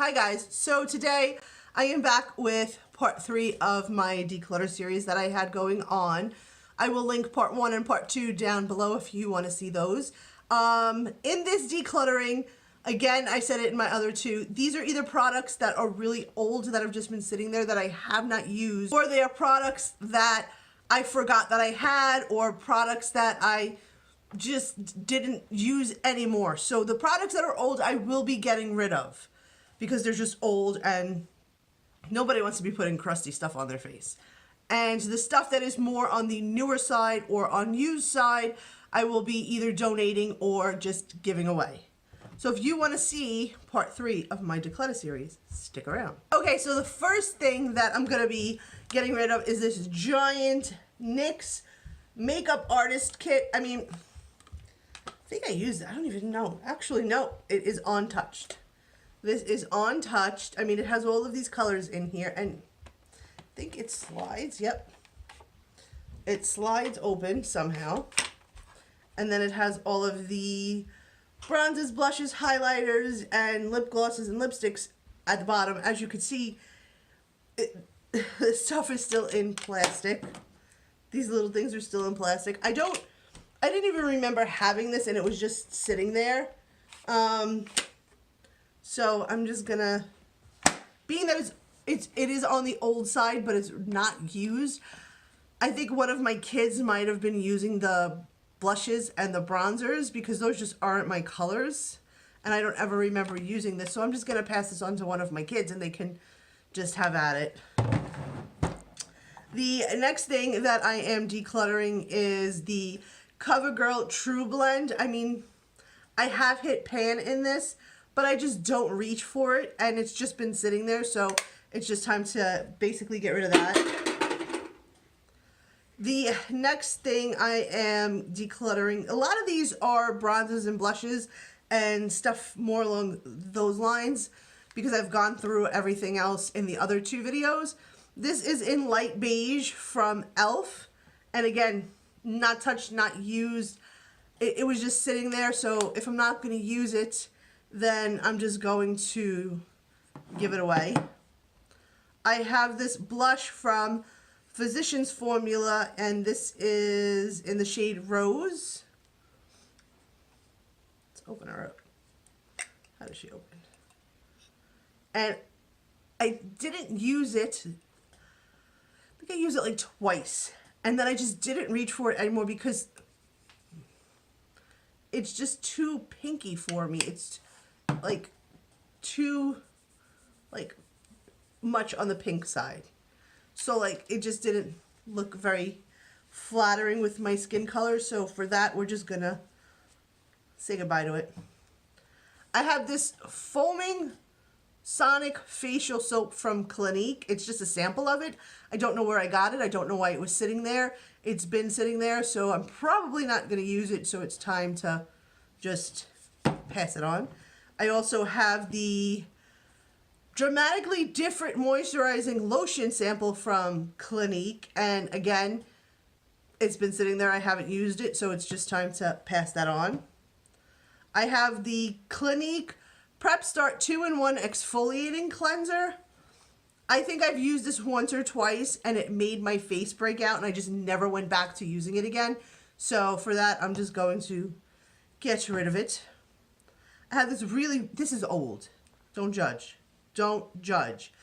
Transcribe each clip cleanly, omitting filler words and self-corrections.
Hi guys, so today I am back with part 3 of my declutter series that I had going on. I will link part 1 and part 2 down below if you want to see those. In this decluttering, again, I said it in my other two, these are either products that are really old that have just been sitting there that I have not used, or they are products that I forgot that I had, or products that I just didn't use anymore. So the products that are old I will be getting rid of because they're just old and nobody wants to be putting crusty stuff on their face. And the stuff that is more on the newer side or unused side, I will be either donating or just giving away. So if you want to see part 3 of my declutter series, stick around. Okay, so the first thing that I'm going to be getting rid of is this giant NYX makeup artist kit. I think I used it. I don't even know. Actually, no, it is untouched. This is untouched. It has all of these colors in here, and I think it slides. Yep. It slides open somehow. And then it has all of the bronzes, blushes, highlighters, and lip glosses and lipsticks at the bottom. As you can see, the stuff is still in plastic. These little things are still in plastic. I didn't even remember having this, and it was just sitting there. So I'm just gonna, being that it is on the old side, but it's not used. I think one of my kids might have been using the blushes and the bronzers because those just aren't my colors, and I don't ever remember using this. So I'm just gonna pass this on to one of my kids, and they can just have at it. The next thing that I am decluttering is the CoverGirl True Blend. I have hit pan in this, but I just don't reach for it, and it's just been sitting there, so it's just time to basically get rid of that. The next thing I am decluttering, a lot of these are bronzes and blushes and stuff more along those lines because I've gone through everything else in the other two videos. This is in light beige from e.l.f. And again, not touched, not used. It was just sitting there, so if I'm not going to use it, then I'm just going to give it away. I have this blush from Physicians Formula, and this is in the shade Rose. Let's open her up. How does she open? And I didn't use it. I think I used it like twice, and then I just didn't reach for it anymore because it's just too pinky for me. It's like too much on the pink side. So it just didn't look very flattering with my skin color. So for that, we're just gonna say goodbye to it. I have this foaming Sonic facial soap from Clinique. It's just a sample of it. I don't know where I got it. I don't know why it was sitting there. It's been sitting there, so I'm probably not going to use it, so it's time to just pass it on. I also have the Dramatically Different Moisturizing Lotion sample from Clinique, and again, it's been sitting there. I haven't used it, so it's just time to pass that on. I have the Clinique Prep Start 2-in-1 Exfoliating Cleanser. I think I've used this once or twice, and it made my face break out, and I just never went back to using it again. So for that, I'm just going to get rid of it. I have this is old. Don't judge. Don't judge.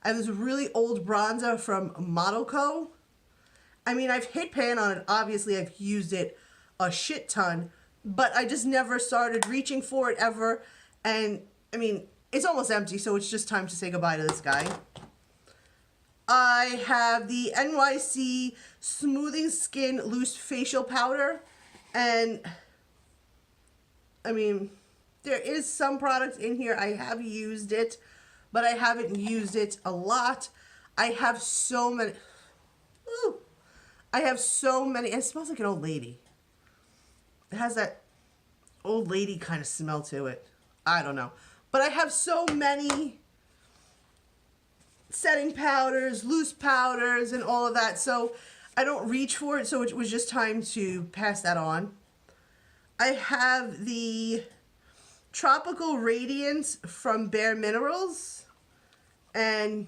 I have this really old bronzer from Model Co. I've hit pan on it. Obviously, I've used it a shit ton, but I just never started reaching for it ever. And it's almost empty, so it's just time to say goodbye to this guy. I have the NYC Smoothing Skin Loose Facial Powder, and there is some products in here. I have used it, but I haven't used it a lot. I have so many. Ooh, I have so many. It smells like an old lady. It has that old lady kind of smell to it. I don't know. But I have so many setting powders, loose powders, and all of that. So I don't reach for it. So it was just time to pass that on. I have the Tropical Radiance from Bare Minerals. And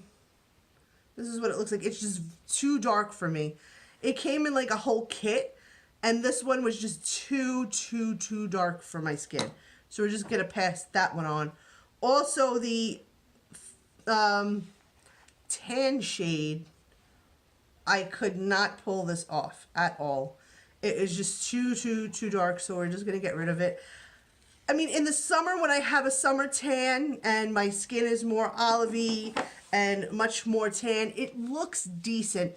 this is what it looks like. It's just too dark for me. It came in like a whole kit, and this one was just too dark for my skin. So we're just going to pass that one on. Also, the tan shade, I could not pull this off at all. It is just too dark, so we're just going to get rid of it. I mean, in the summer when I have a summer tan and my skin is more olivey and much more tan, it looks decent.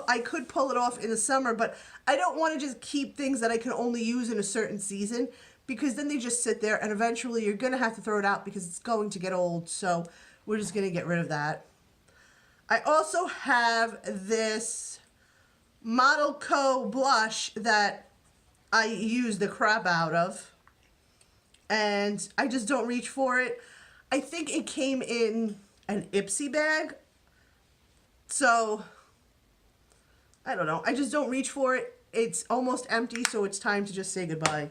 I could pull it off in the summer, but I don't want to just keep things that I can only use in a certain season, because then they just sit there and eventually you're going to have to throw it out because it's going to get old. So we're just going to get rid of that. I also have this Model Co. blush that I use the crap out of, and I just don't reach for it. I think it came in an Ipsy bag, so I don't know. I just don't reach for it. It's almost empty, so it's time to just say goodbye.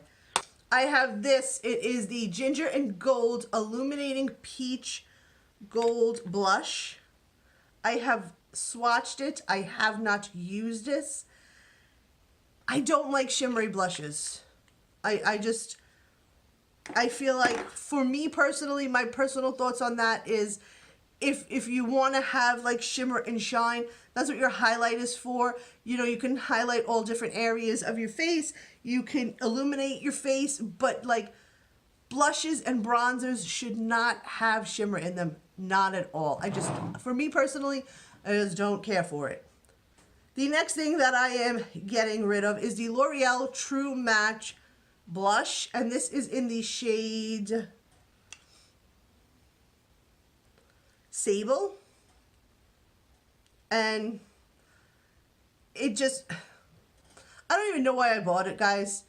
I have this. It is the Ginger and Gold Illuminating Peach Gold Blush. I have swatched it. I have not used this. I don't like shimmery blushes. I feel like, for me personally, my personal thoughts on that is, if you want to have like shimmer and shine, that's what your highlight is for. You know, you can highlight all different areas of your face. You can illuminate your face, but like blushes and bronzers should not have shimmer in them. Not at all. For me personally, I just don't care for it. The next thing that I am getting rid of is the L'Oreal True Match blush, and this is in the shade Sable, and it just, I don't even know why I bought it, guys.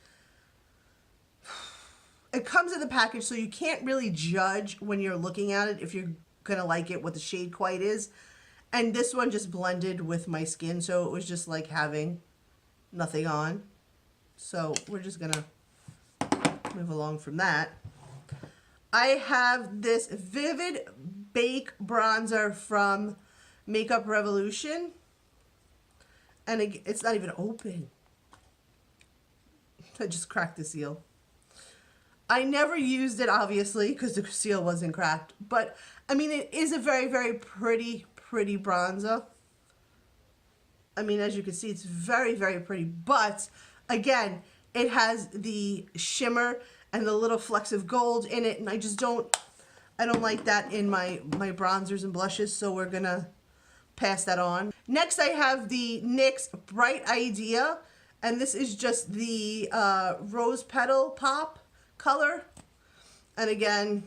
It comes in the package, so you can't really judge when you're looking at it if you're gonna like it, what the shade quite is. And this one just blended with my skin, so it was just like having nothing on. So we're just gonna move along from that. I have this Vivid Bake Bronzer from Makeup Revolution, and it's not even open. I just cracked the seal. I never used it, obviously, because the seal wasn't cracked, but I mean, it is a very pretty bronzer. I mean, as you can see, it's very pretty, but again, it has the shimmer and the little flecks of gold in it, and I don't like that in my bronzers and blushes, so we're gonna pass that on. Next, I have the NYX Bright Idea, and this is just the Rose Petal Pop color. And again,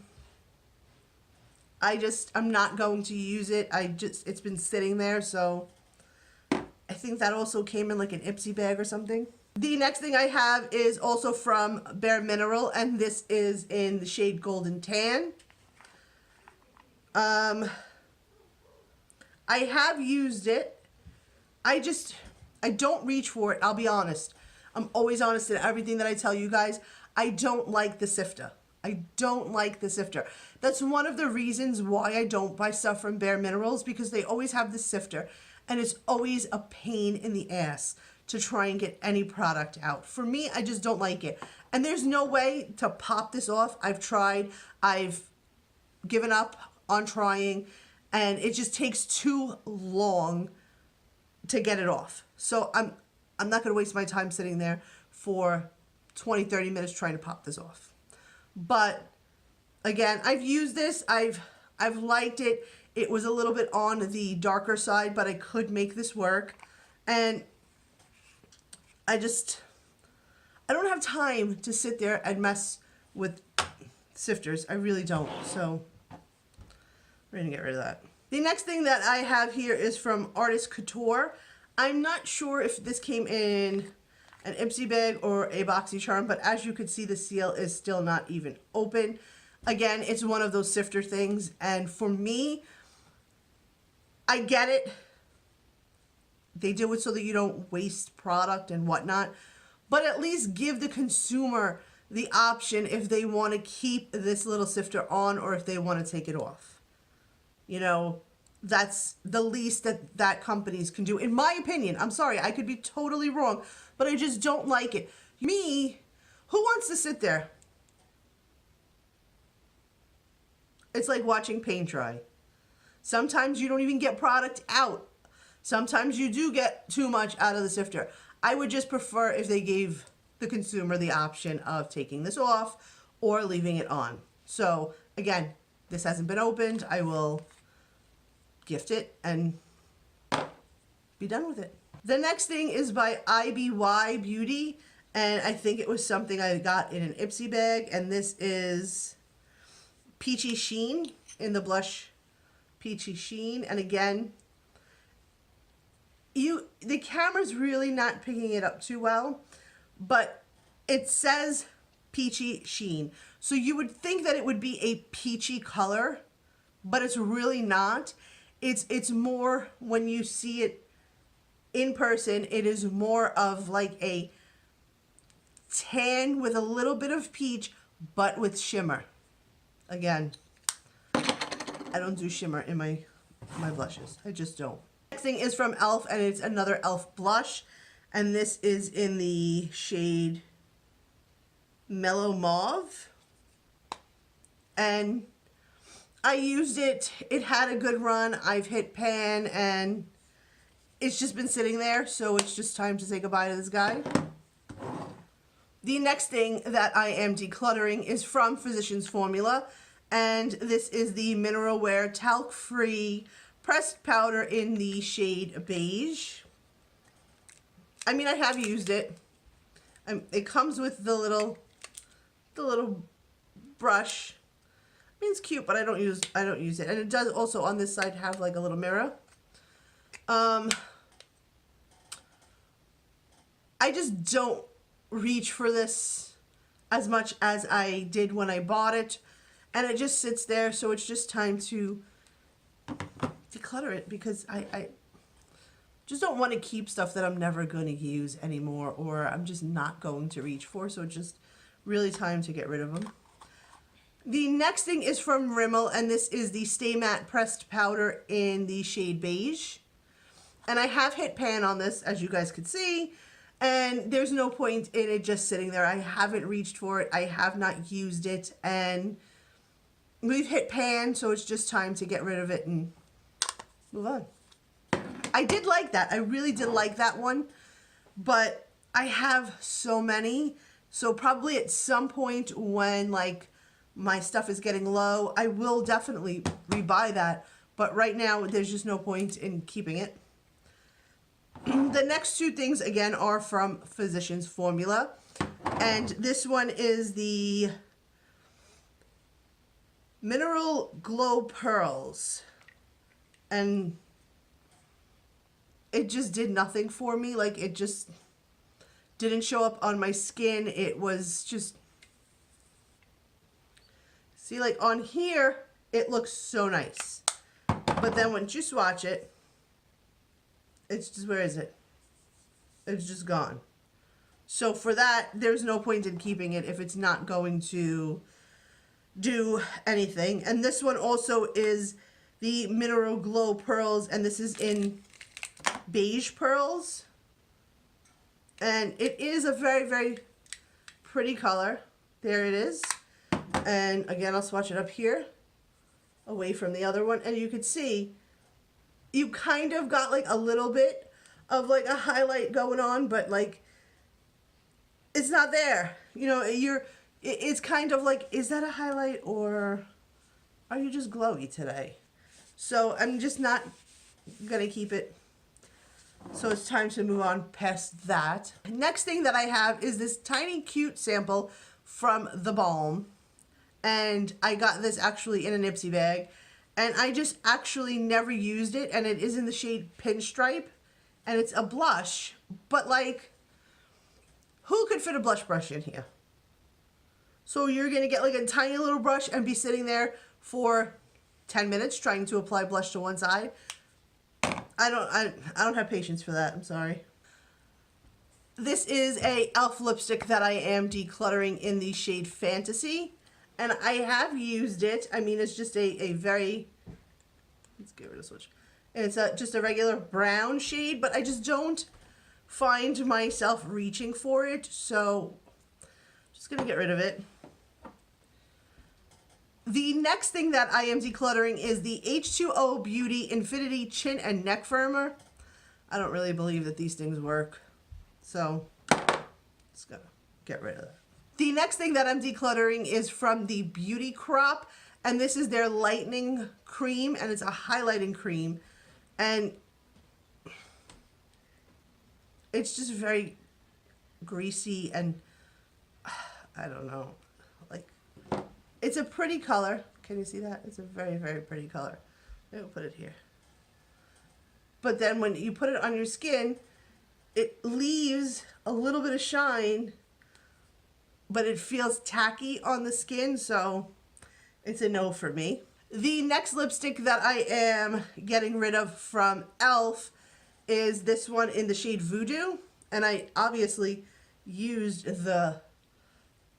I'm not going to use it. It's been sitting there, so I think that also came in like an Ipsy bag or something. The next thing I have is also from Bare Mineral, and this is in the shade Golden Tan. I have used it. I don't reach for it, I'll be honest. I'm always honest in everything that I tell you guys. I don't like the sifter. I don't like the sifter. That's one of the reasons why I don't buy stuff from Bare Minerals, because they always have the sifter, and it's always a pain in the ass to try and get any product out. For me, I just don't like it. And there's no way to pop this off. I've tried. I've given up on trying, and it just takes too long to get it off. So I'm not going to waste my time sitting there for 20-30 minutes trying to pop this off. But again, I've used this. I've liked it. It was a little bit on the darker side, but I could make this work. And I don't have time to sit there and mess with sifters. I really don't. So we're gonna get rid of that. The next thing that I have here is from Artist Couture. I'm not sure if this came in an Ipsy bag or a BoxyCharm, but as you can see, the seal is still not even open. Again, it's one of those sifter things, and for me, I get it. They do it so that you don't waste product and whatnot, but at least give the consumer the option if they want to keep this little sifter on or if they want to take it off. You know, that's the least that companies can do, in my opinion. I'm sorry, I could be totally wrong, but I just don't like it. Me, who wants to sit there? It's like watching paint dry. Sometimes you don't even get product out. Sometimes you do get too much out of the sifter. I would just prefer if they gave the consumer the option of taking this off or leaving it on. So again, this hasn't been opened. I will gift it and be done with it. The next thing is by IBY Beauty, and I think it was something I got in an Ipsy bag, and this is Peachy Sheen, in the blush Peachy Sheen. And again, the camera's really not picking it up too well, but it says Peachy Sheen. So you would think that it would be a peachy color, but it's really not. It's more, when you see it in person, it is more of like a tan with a little bit of peach, but with shimmer. Again, I don't do shimmer in my blushes. I just don't. Next thing is from e.l.f. and it's another e.l.f. blush. And this is in the shade Mellow Mauve. And I used it. It had a good run. I've hit pan and it's just been sitting there. So it's just time to say goodbye to this guy. The next thing that I am decluttering is from Physicians Formula. And this is the Mineral Wear Talc-Free Pressed Powder in the shade Beige. I mean, I have used it. It comes with the little brush. I mean, it's cute, but I don't use it. And it does also on this side have like a little mirror. I just don't reach for this as much as I did when I bought it. And it just sits there, so it's just time to declutter it, because I just don't want to keep stuff that I'm never going to use anymore, or I'm just not going to reach for, so it's just really time to get rid of them. The next thing is from Rimmel, and this is the Stay Matte Pressed Powder in the shade Beige. And I have hit pan on this, as you guys could see, and there's no point in it just sitting there. I haven't reached for it. I have not used it, and we've hit pan, so it's just time to get rid of it and move on. I did like that. I really did like that one, but I have so many. So probably at some point when like my stuff is getting low, I will definitely rebuy that. But right now, there's just no point in keeping it. The next two things, again, are from Physicians Formula. And this one is the Mineral Glow Pearls. And it just did nothing for me. Like, it just didn't show up on my skin. It was just... See, like on here, it looks so nice. But then once you swatch it, it's just, where is it? It's just gone. So for that, there's no point in keeping it if it's not going to do anything. And this one also is the Mineral Glow Pearls, and this is in Beige Pearls. And it is a very, very pretty color. There it is. And again, I'll swatch it up here, away from the other one. And you can see, you kind of got like a little bit of like a highlight going on, but like, it's not there. You know, it's kind of like, is that a highlight or are you just glowy today? So I'm just not gonna keep it. So it's time to move on past that. Next thing that I have is this tiny cute sample from The Balm. And I got this actually in an Ipsy bag. And I just actually never used it. And it is in the shade Pinstripe. And it's a blush. But like, who could fit a blush brush in here? So you're going to get like a tiny little brush and be sitting there for 10 minutes trying to apply blush to one side. I don't have patience for that. I'm sorry. This is a e.l.f. lipstick that I am decluttering in the shade Fantasy. And I have used it. I mean, it's just a very, let's get rid of switch. It's just a regular brown shade, but I just don't find myself reaching for it. So just gonna get rid of it. The next thing that I am decluttering is the H2O Beauty Infinity Chin and Neck Firmer. I don't really believe that these things work. So just gonna get rid of that. The next thing that I'm decluttering is from the Beauty Crop, and this is their lightening cream, and it's a highlighting cream, and it's just very greasy, and I don't know, like, it's a pretty color. Can you see that? It's a very, very pretty color. Maybe I'll put it here. But then when you put it on your skin, it leaves a little bit of shine, but it feels tacky on the skin, so it's a no for me. The next lipstick that I am getting rid of from e.l.f. is this one in the shade Voodoo, and I obviously used the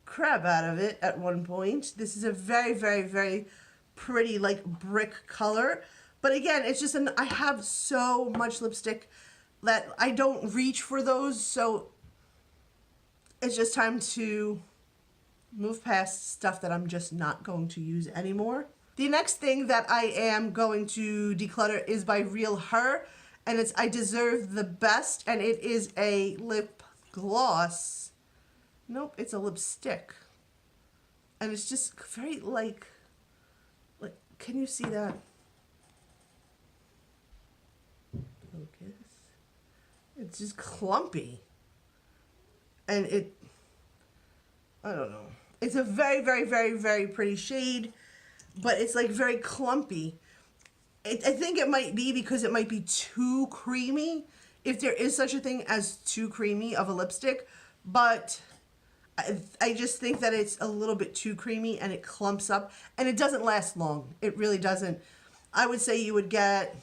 crap out of it at one point. This is a very, very, very pretty, like, brick color, but again, it's just I have so much lipstick that I don't reach for those, so it's just time to move past stuff that I'm just not going to use anymore. The next thing that I am going to declutter is by Real Her, and it's I Deserve the Best, and it is a lip gloss. Nope, it's a lipstick. And it's just very like, can you see that? Focus. It's just clumpy. And I don't know. It's a very, very, very, very pretty shade, but it's like very clumpy. I think it might be because it might be too creamy, if there is such a thing as too creamy of a lipstick, but I just think that it's a little bit too creamy and it clumps up and it doesn't last long. It really doesn't. I would say you would get,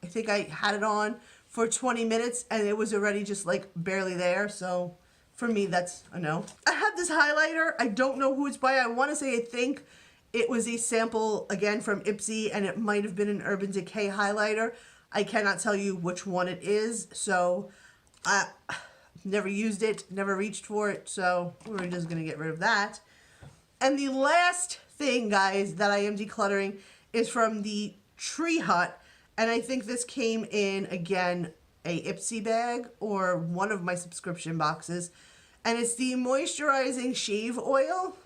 I think I had it on for 20 minutes and it was already just like barely there, so for me, that's a no. I have this highlighter. I don't know who it's by. I want to say I think it was a sample, again, from Ipsy, and it might have been an Urban Decay highlighter. I cannot tell you which one it is, so I never used it, never reached for it, so we're just going to get rid of that. And the last thing, guys, that I am decluttering is from the Tree Hut, and I think this came in, again, a Ipsy bag or one of my subscription boxes, and it's the moisturizing shave oil,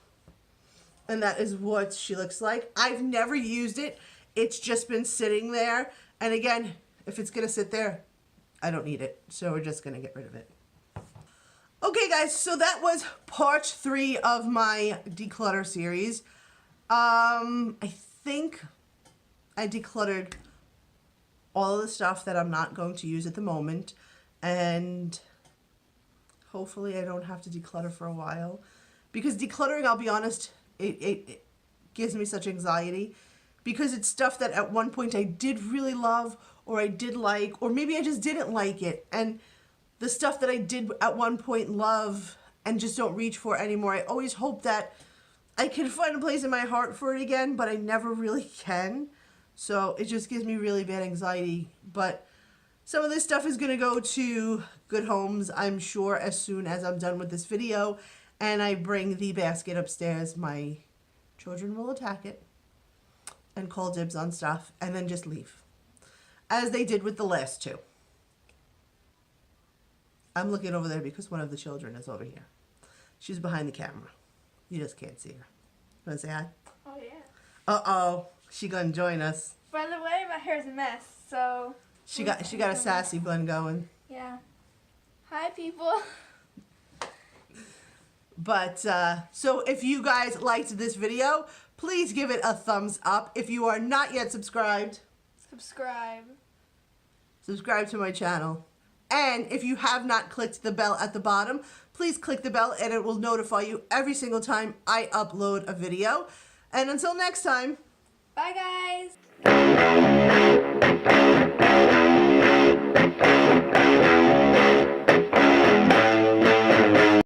and that is what she looks like. I've never used it. It's just been sitting there, and again, if it's gonna sit there, I don't need it, so we're just gonna get rid of it. Okay, guys, so that was part 3 of my declutter series. I think I decluttered all of the stuff that I'm not going to use at the moment, and hopefully I don't have to declutter for a while, because decluttering, I'll be honest, it gives me such anxiety, because it's stuff that at one point I did really love, or I did like, or maybe I just didn't like it, and the stuff that I did at one point love and just don't reach for anymore, I always hope that I can find a place in my heart for it again, but I never really can. So it just gives me really bad anxiety. But some of this stuff is going to go to good homes, I'm sure, as soon as I'm done with this video. And I bring the basket upstairs. My children will attack it and call dibs on stuff and then just leave. As they did with the last 2. I'm looking over there because one of the children is over here. She's behind the camera. You just can't see her. You want to say hi? Oh, yeah. Uh-oh. She gonna join us. By the way, my hair's a mess, so... She got a sassy bun going. Yeah. Hi, people. But, so if you guys liked this video, please give it a thumbs up. If you are not yet subscribed, subscribe to my channel. And if you have not clicked the bell at the bottom, please click the bell and it will notify you every single time I upload a video. And until next time, bye, guys.